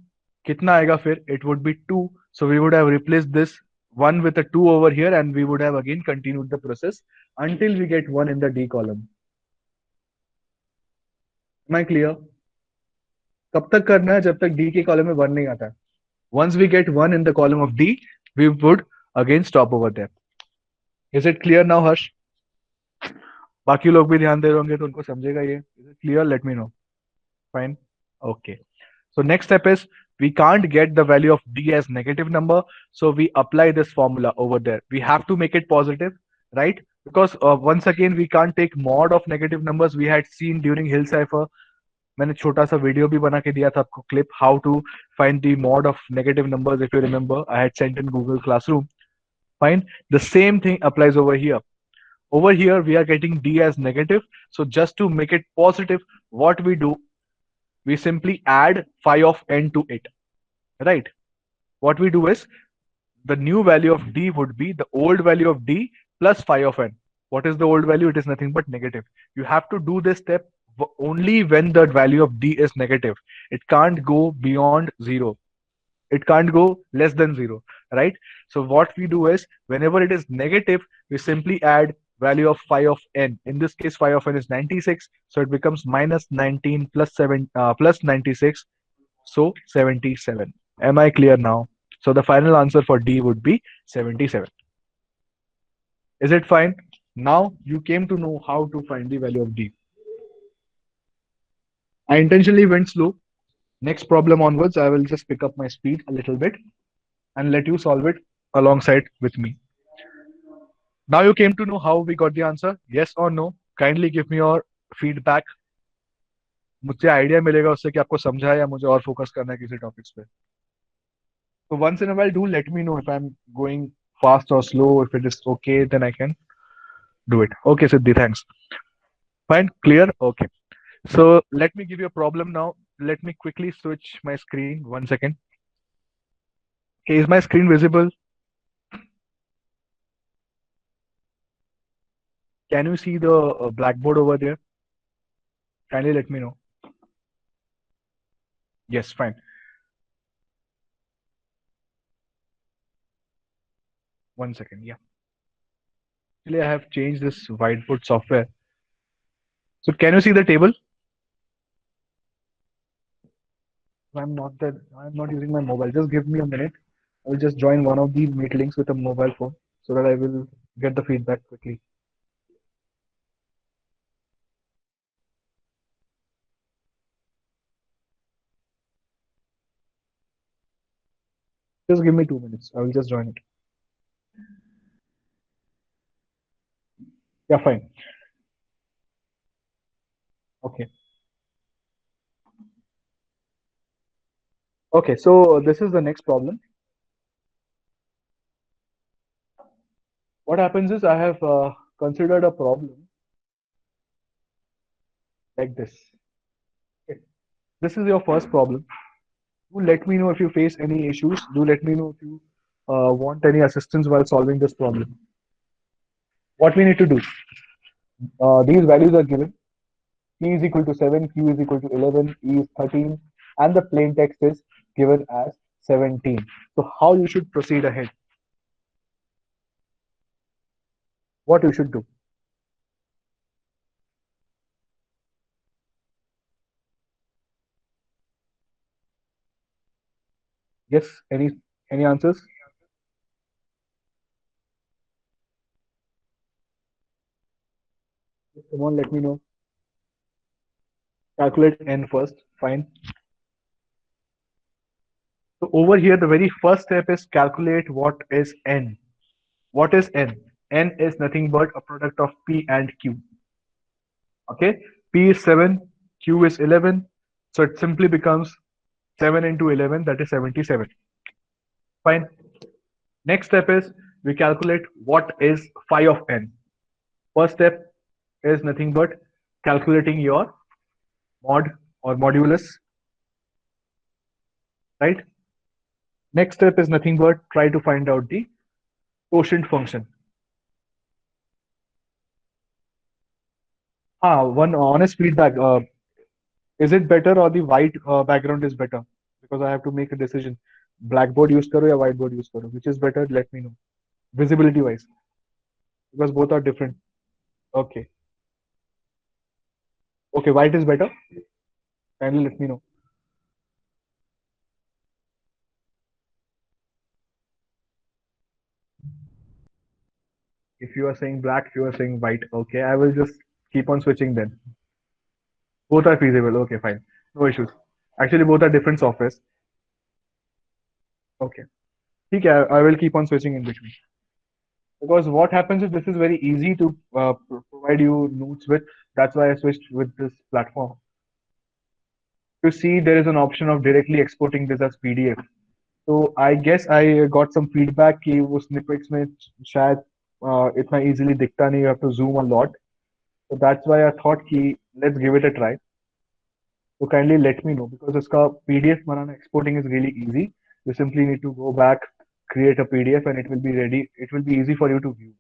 कितना आएगा फिर? It would be 2. So we would have replace this one with a 2 over here and we would have again continued the process until we get 1 in the D column. Am I clear? कब तक करना है? जब तक D के column में 1 नहीं आता है. Once we get 1 in the column of D, we would again stop over there. Is it clear now, Harsh? बाकी लोग भी ध्यान दे रहे होंगे तो उनको समझेगा ये. Is it clear? Let me know. Fine. Okay. So next step is we can't get the value of D as negative number. So we apply this formula over there. We have to make it positive, right? Because once again, we can't take mod of negative numbers. We had seen during Hill Cipher. मैंने छोटा सा video भी बना के दिया था आपको clip, how to find the mod of negative numbers. If you remember, I had sent in Google classroom. Fine. The same thing applies over here. Over here, we are getting D as negative. So just to make it positive, what we do, we simply add phi of n to it, right? What we do is the new value of D would be the old value of D plus phi of n. What is the old value? It is nothing but negative. You have to do this step only when the value of D is negative. It can't go beyond 0. It can't go less than 0, right? So what we do is whenever it is negative, we simply add value of phi of n. In this case, phi of n is 96, so it becomes minus 19 plus 7 plus 96, so 77. Am I clear now? So the final answer for D would be 77. Is it fine? Now you came to know how to find the value of D. I intentionally went slow. Next problem onwards, I will just pick up my speed a little bit and let you solve it alongside with me. Now you came to know how we got the answer. Yes or no? Kindly give me your feedback. मुझसे idea मिलेगा उससे कि आपको समझा है या मुझे और फोकस करना है किसी टॉपिक्स पे. So once in a while, do let me know if I'm going fast or slow. If it is okay, then I can do it. Okay, Siddhi, thanks. Fine, clear? Okay. So let me give you a problem now. Let me quickly switch my screen. 1 second. Okay, is my screen visible? Can you see the blackboard over there? Kindly let me know. Yes, fine. 1 second. Yeah. Actually, I have changed this whiteboard software. So can you see the table? I'm not using my mobile. Just give me a minute. I will just join one of the meet links with a mobile phone so that I will get the feedback quickly. Just give me 2 minutes. I will just join it. Yeah, fine. Okay. Okay, so this is the next problem. What happens is I have considered a problem like this. Okay. This is your first problem. Do let me know if you face any issues. Do let me know if you want any assistance while solving this problem. What we need to do, these values are given. P is equal to 7, Q is equal to 11, E is 13, and the plain text is given as 17. So how you should proceed ahead? What you should do? Yes, any answers? Come on, let me know. Calculate n first. Fine. So over here, the very first step is calculate what is n. What is n? N is nothing but a product of p and q. Okay, p is 7, q is 11. So it simply becomes 7 into 11, that is 77. Fine. Next step is we calculate what is phi of n. First step is nothing but calculating your mod or modulus, right? Next step is nothing but try to find out the quotient function. One honest feedback. Is it better or the white background is better? Because I have to make a decision. Blackboard use करो या whiteboard use करो? Which is better? Let me know. Visibility wise, because both are different. Okay. Okay, white is better. Kindly let me know. If you are saying black, if you are saying white, okay, I will just keep on switching then. Both are feasible. Okay, fine. No issues. Actually, both are different softwares. Okay. Okay, I will keep on switching in between. Because what happens is this is very easy to provide you notes with. That's why I switched with this platform. You see, there is an option of directly exporting this as PDF. So I guess I got some feedback कि वो snippets में शायद इतना easily दिखता नहीं. You have to zoom a lot. So that's why I thought कि let's give it a try. So kindly let me know because इसका PDF banana exporting is really easy. You simply need to go back, create a PDF, and it will be ready. It will be easy for you to view.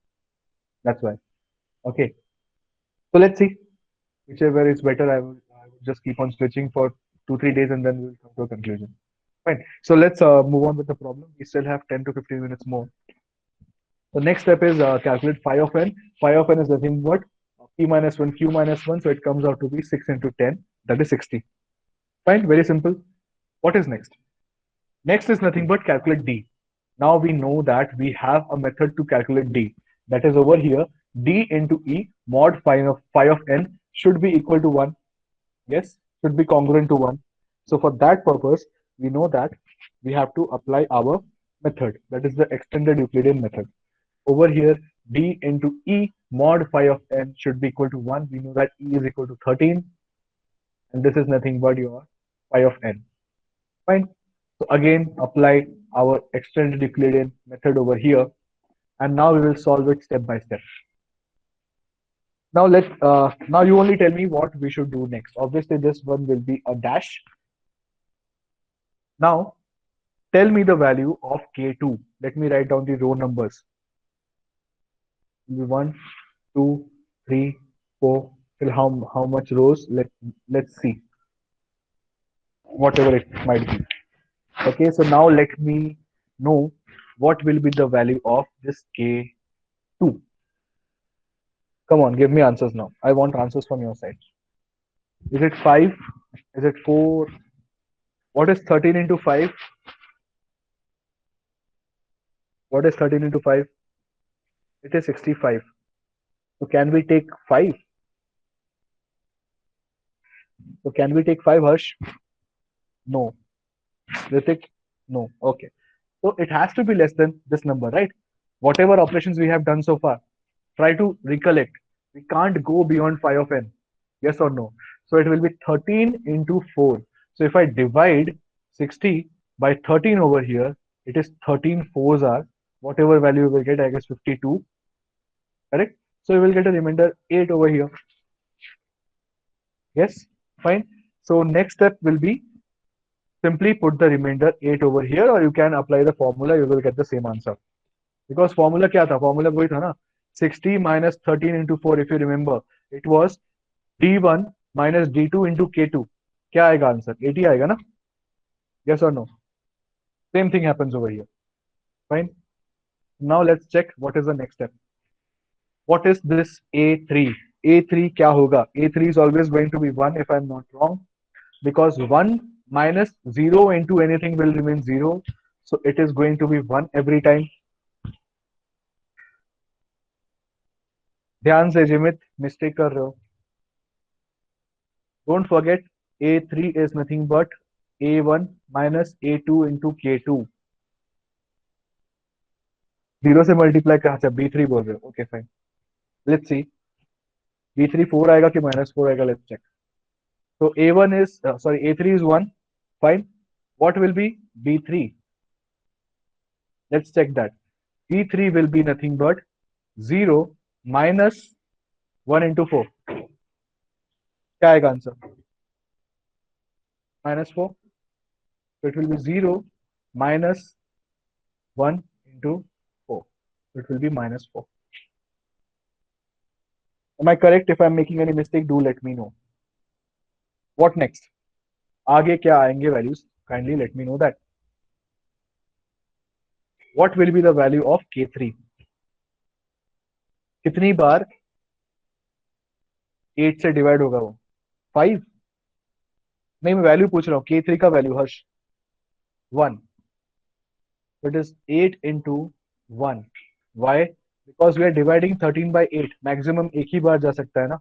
That's why. Okay. So let's see whichever is better. I will just keep on switching for 2 3 days and then we'll come to a conclusion. Fine. So let's move on with the problem. We still have 10 to 15 minutes more. The next step is calculate phi of n. Phi of n is nothing but p minus 1, q minus 1. So it comes out to be 6 into 10. That is 60. Fine. Very simple. What is next? Next is nothing but calculate d. Now we know that we have a method to calculate d. That is over here. D into e mod phi of n should be equal to 1. Yes, should be congruent to 1. So for that purpose, we know that we have to apply our method. That is the extended Euclidean method. Over here, d into e mod phi of n should be equal to 1. We know that e is equal to 13. And this is nothing but your phi of n. Fine. So again, apply our extended Euclidean method over here. And now we will solve it step by step. Now you only tell me what we should do next. Obviously, this one will be a dash. Now, tell me the value of K2. Let me write down the row numbers. 1, 2, 3, 4. Till how much rows? Let's see. Whatever it might be. Okay, so now let me know what will be the value of this K2. Come on, give me answers now. I want answers from your side. Is it 5? Is it 4? What is 13 into 5? What is 13 into 5? It is 65. So can we take 5? So can we take 5, Harsh? No. Ritik? No. Okay. So it has to be less than this number, right? Whatever operations we have done so far, try to recollect. We can't go beyond phi of n. Yes or no? So it will be 13 into 4. So if I divide 60 by 13 over here, it is 13 fours are whatever value we will get, I guess 52. Correct? So we will get a remainder 8 over here. Yes? Fine. So next step will be simply put the remainder 8 over here, or you can apply the formula, you will get the same answer. Because formula क्या था? Formula वही था ना? 60 minus 13 into 4, if you remember, it was D1 minus D2 into K2. क्या आएगा answer? 80 आएगा ना? Yes or no? Same thing happens over here. Fine. Now let's check what is the next step. What is this A3? A3 क्या होगा? A3 is always going to be 1 if I'm not wrong. Because 1 minus 0 into anything will remain 0. So it is going to be 1 every time. ध्यान से जिमित mistake कर रहे हो. Don't forget A3 is nothing but A1 minus A2 into K2. 0 से multiply कहाँ से? B3 बोल रहे हो. Okay, fine. Let's see. B3 4 आएगा कि minus 4 आएगा? Let's check. So A1 is, A3 is 1. Fine. What will be B3? Let's check that. B3 will be nothing but 0 minus 1 into 4. क्या आएगा answer? Minus 4. So it will be 0 minus 1 into 4. So it will be minus 4. Am I correct? If I'm making any mistake, do let me know. What next? आगे क्या आएंगे values? Kindly let me know that. What will be the value of K3? कितनी बार 8 से divide होगा वो? 5? नहीं, मैं value पूछ रहा हूँ, K3 का value Harsh. 1. It is 8 into 1. Why? Because we are dividing 13 by 8. Maximum एक ही बार जा सकता है ना.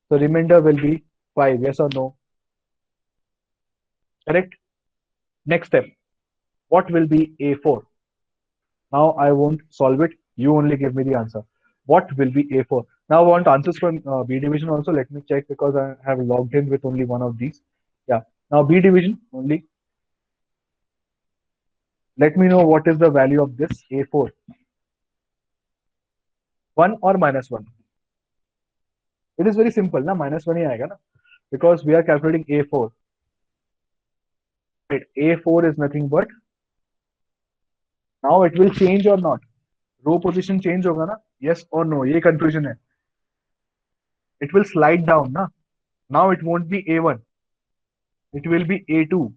So remainder will be 5. Yes or no? Correct? Next step. What will be A4? Now I won't solve it. You only give me the answer. What will be A4? Now I want answers from B division also. Let me check because I have logged in with only one of these. Yeah. Now B division only. Let me know what is the value of this A4. 1 or minus 1? It is very simple, na? Minus 1 ही आएगा ना? Because we are calculating A4. Right. A4 is nothing but, now it will change or not? Row position change होगा ना? Yes or no? ये confusion है. It will slide down ना? Now it won't be A1. It will be A2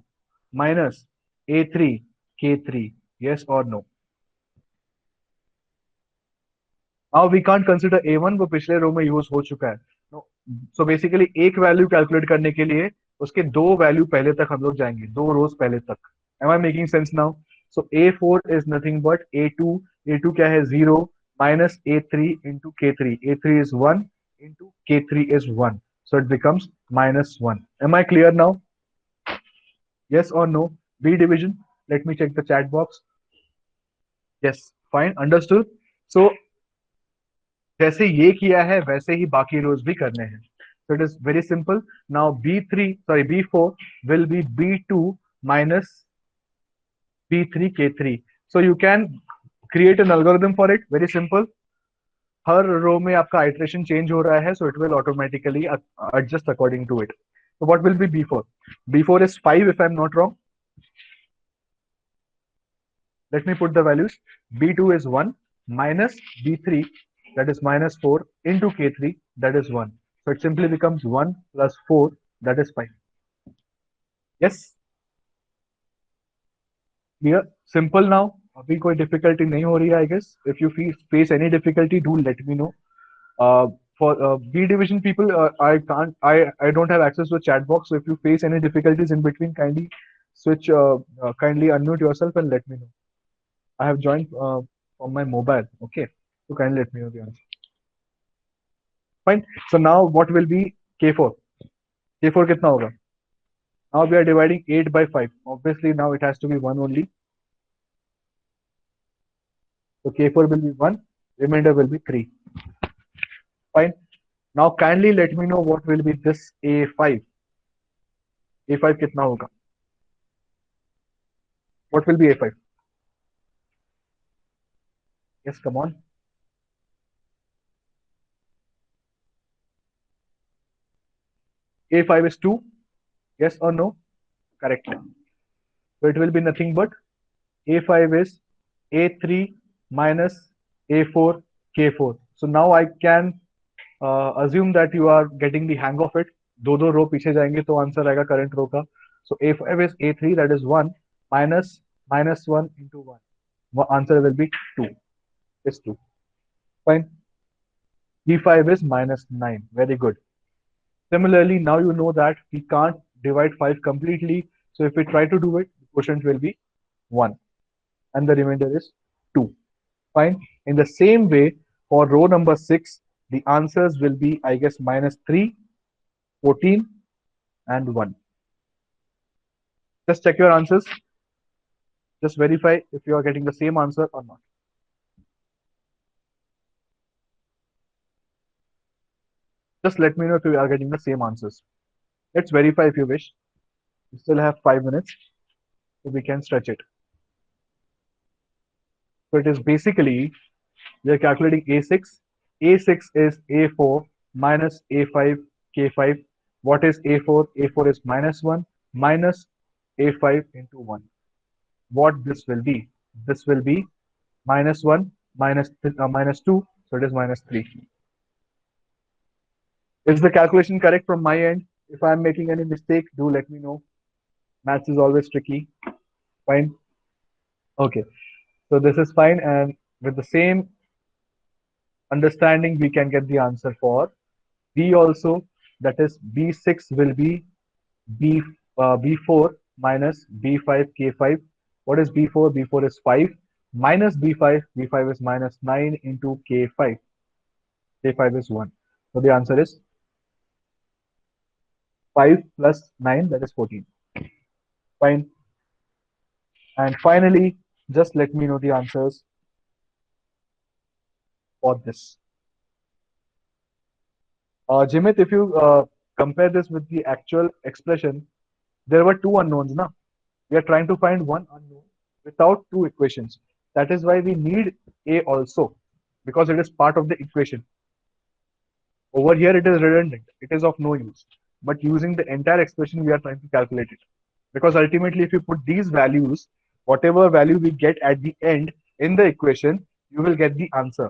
minus A3 K3. Yes or no? Now we can't consider A1, वो पिछले रो में use हो चुका है. No. So basically एक वैल्यू कैलकुलेट करने के लिए उसके दो वैल्यू पहले तक हम लोग जाएंगे, दो रोज पहले तक. Am I making sense now? So A4 is nothing but A2. A2 क्या है? 0 minus A3 into K3. A3 is 1 into K3 is 1. So it becomes minus 1. Am I clear now? Yes or no? B division. Let me check the chat box. Yes, fine, understood. So जैसे ये किया है वैसे ही बाकी रोज भी करने हैं. So it is very simple. Now B4 will be B2 minus B3 K3. So you can create an algorithm for it. Very simple. हर रो में आपका आइटरेशन चेंज हो रहा है, so it will automatically adjust according to it. So what will be B4? B4 is 5 if I'm not wrong. Let me put the values. B2 is 1 minus B3, that is minus 4, into K3, that is 1. So it simply becomes 1 plus 4, that is 5. Yes? Clear? Simple now. अभी कोई difficulty नहीं हो रही है, I guess. If you face any difficulty, do let me know. For B division people, I don't have access to a chat box. So if you face any difficulties in between, kindly unmute yourself and let me know. I have joined from my mobile. Okay, so kindly let me know the answer. Fine. So now what will be K4? K4 कितना होगा? Now we are dividing 8 by 5. Obviously now it has to be 1 only. So K4 will be 1. Remainder will be 3. Fine. Now kindly let me know what will be this A5. A5 कितना होगा? What will be A5? Yes, come on. A5 is 2. Yes or no? Correct. So it will be nothing but A5 is A3 minus A4 K4. So now I can assume that you are getting the hang of it. दो रो पीछे जाएंगे तो answer आएगा current रो का. So A5 is A3, that is 1 minus minus 1 into 1. Answer will be 2. Is 2. Fine. B5 is minus 9. Very good. Similarly, now you know that we can't divide 5 completely. So if we try to do it, the quotient will be 1 and the remainder is 2. Fine. In the same way, for row number 6, the answers will be, I guess, minus 3, 14, and 1. Just check your answers. Just verify if you are getting the same answer or not. Just let me know if you are getting the same answers. Let's verify if you wish. We still have 5 minutes, so we can stretch it. So it is basically, we are calculating A6. A6 is A4 minus A5 K5. What is A4? A4 is minus 1 minus A5 into 1. What this will be? This will be minus 1 minus 2, so it is minus 3. Is the calculation correct from my end? If I'm making any mistake, do let me know. Maths is always tricky. Fine. Okay. So this is fine. And with the same understanding, we can get the answer for B also. That is B6 will be B B4 minus B5 K5. What is B4? B4 is 5 minus B5. B5 is minus 9 into K5. K5 is 1. So the answer is 5 plus 9, that is 14. Fine. And finally, just let me know the answers for this. Jimit, if you compare this with the actual expression, there were two unknowns, na? We are trying to find one unknown without two equations. That is why we need A also, because it is part of the equation. Over here, it is redundant. It is of no use. But using the entire expression, we are trying to calculate it. Because ultimately, if you put these values, whatever value we get at the end in the equation, you will get the answer.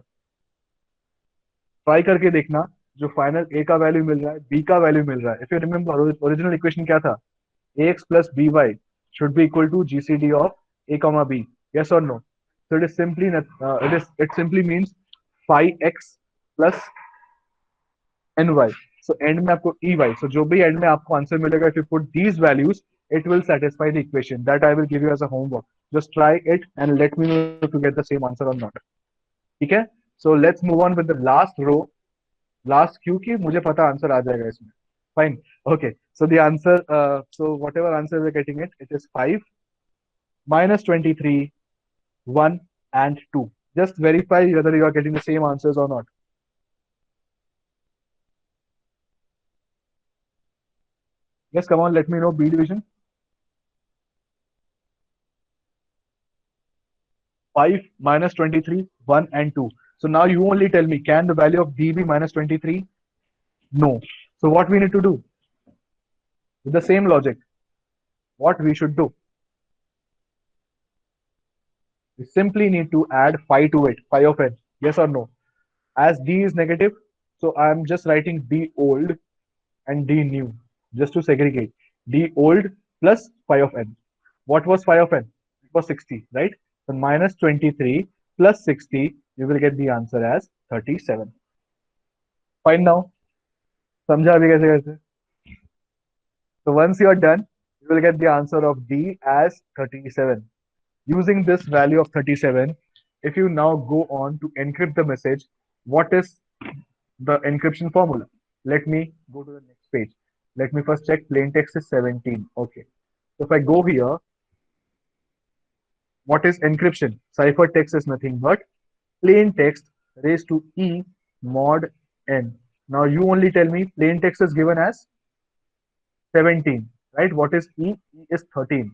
Try करके देखना जो final ए का value मिल रहा है B का value मिल रहा है if you remember original equation क्या था ax plus by should be equal to gcd of a comma b, yes or no? So it is simply it simply means phi x plus ny. So end में आपको ey, so जो भी end में आपको answer मिलेगा, if you put these values it will satisfy the equation that I will give you as a homework. Just try it and let me know if you get the same answer or not. ठीक है? So let's move on with the last row, last क्योंकि मुझे पता answer आ जाएगा इसमें. Fine. Okay. So the answer, so whatever answer we're getting it is 5 minus 23, 1 and 2. Just verify whether you are getting the same answers or not. Yes, come on, let me know B division. 5 minus 23, 1 and 2. So now you only tell me, can the value of B be minus 23? No. So what we need to do? With the same logic, what we should do? We simply need to add phi to it, phi of n. Yes or no? As D is negative, so I'm just writing D old and D new, just to segregate. D old plus phi of n. What was phi of n? It was 60, right? So minus 23 plus 60, you will get the answer as 37. Fine now. समझा अभी कैसे कैसे? So once you are done, you will get the answer of D as 37. Using this value of 37, if you now go on to encrypt the message, what is the encryption formula? Let me go to the next page. Let me first check plain text is 17. Okay. So if I go here, what is encryption? Ciphertext is nothing but plain text raised to E mod n. Now you only tell me plain text is given as 17, right? What is E? E is 13.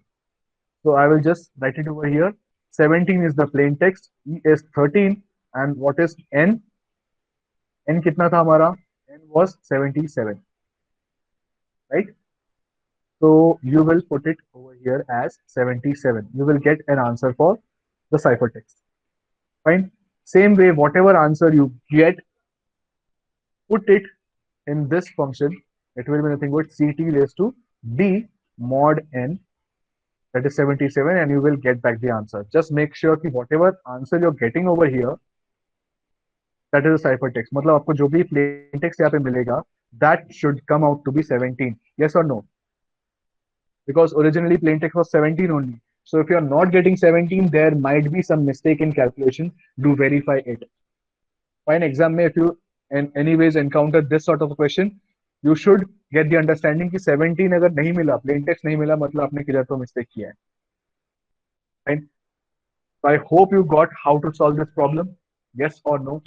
So I will just write it over here. 17 is the plain text, E is 13, and what is N? N कितना था हमारा? N was 77, right? So you will put it over here as 77. You will get an answer for the ciphertext. Fine. Same way, whatever answer you get, put it in this function. It will be nothing but ct raised to d mod n, that is 77, and you will get back the answer. Just make sure that whatever answer you're getting over here, that is a ciphertext. मतलब आपको जो भी plain text यहाँ पे मिलेगा, that should come out to be 17. Yes or no? Because originally plain text was 17 only. So if you're not getting 17, there might be some mistake in calculation. Do verify it. Fine. Exam में if you in anyways encounter this sort of a question, you should get the understanding कि 17 अगर नहीं मिला, plain text नहीं मिला, मतलब आपने clear तो mistake किया है. Fine. So I hope you got how to solve this problem. Yes or no?